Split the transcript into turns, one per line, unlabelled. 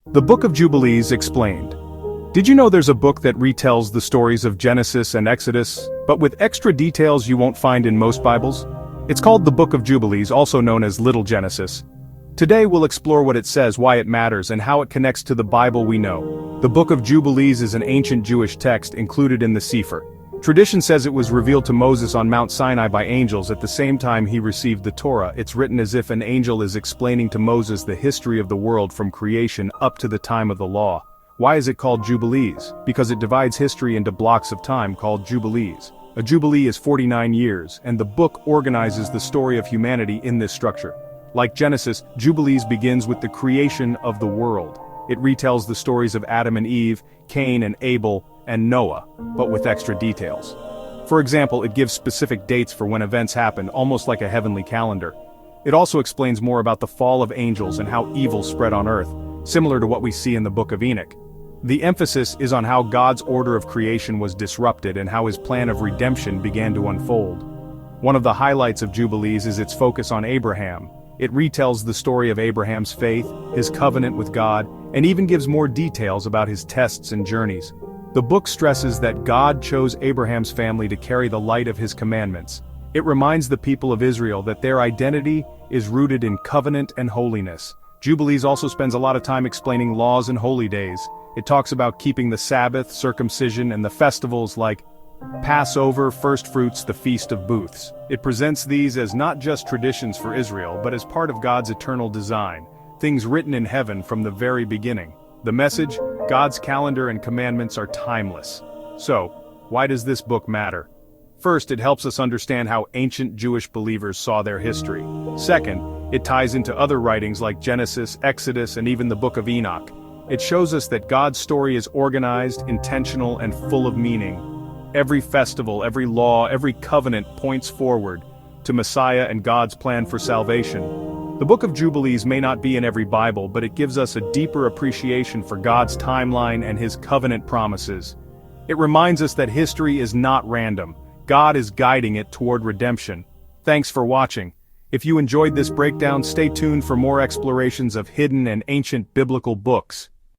The Book of Jubilees explained. Did you know there's a book that retells the stories of Genesis and Exodus, but with extra details you won't find in most Bibles? It's called the Book of Jubilees, also known as Little Genesis. Today we'll explore what it says, why it matters, and how it connects to the Bible we know. The Book of Jubilees is an ancient Jewish text included in the Cepher. Tradition says it was revealed to Moses on Mount Sinai by angels at the same time he received the Torah. It's written as if an angel is explaining to Moses the history of the world from creation up to the time of the law. Why is it called Jubilees? Because it divides history into blocks of time called Jubilees. A Jubilee is 49 years, and the book organizes the story of humanity in this structure. Like Genesis, Jubilees begins with the creation of the world. It retells the stories of Adam and Eve, Cain and Abel, and Noah, but with extra details. For example, it gives specific dates for when events happened, almost like a heavenly calendar. It also explains more about the fall of angels and how evil spread on earth, similar to what we see in the Book of Enoch. The emphasis is on how God's order of creation was disrupted and how his plan of redemption began to unfold. One of the highlights of Jubilees is its focus on Abraham. It retells the story of Abraham's faith, his covenant with God, and even gives more details about his tests and journeys. The book stresses that God chose Abraham's family to carry the light of his commandments. It reminds the people of Israel that their identity is rooted in covenant and holiness. Jubilees also spends a lot of time explaining laws and holy days. It talks about keeping the Sabbath, circumcision, and the festivals like Passover, first fruits, the Feast of Booths. It presents these as not just traditions for Israel, but as part of God's eternal design, things written in heaven from the very beginning. The message, God's calendar and commandments are timeless. So, why does this book matter? First, it helps us understand how ancient Jewish believers saw their history. Second, it ties into other writings like Genesis, Exodus, and even the Book of Enoch. It shows us that God's story is organized, intentional, and full of meaning. Every festival, every law, every covenant points forward to Messiah and God's plan for salvation. The Book of Jubilees may not be in every Bible, but it gives us a deeper appreciation for God's timeline and his covenant promises. It reminds us that history is not random. God is guiding it toward redemption. Thanks for watching. If you enjoyed this breakdown, stay tuned for more explorations of hidden and ancient biblical books.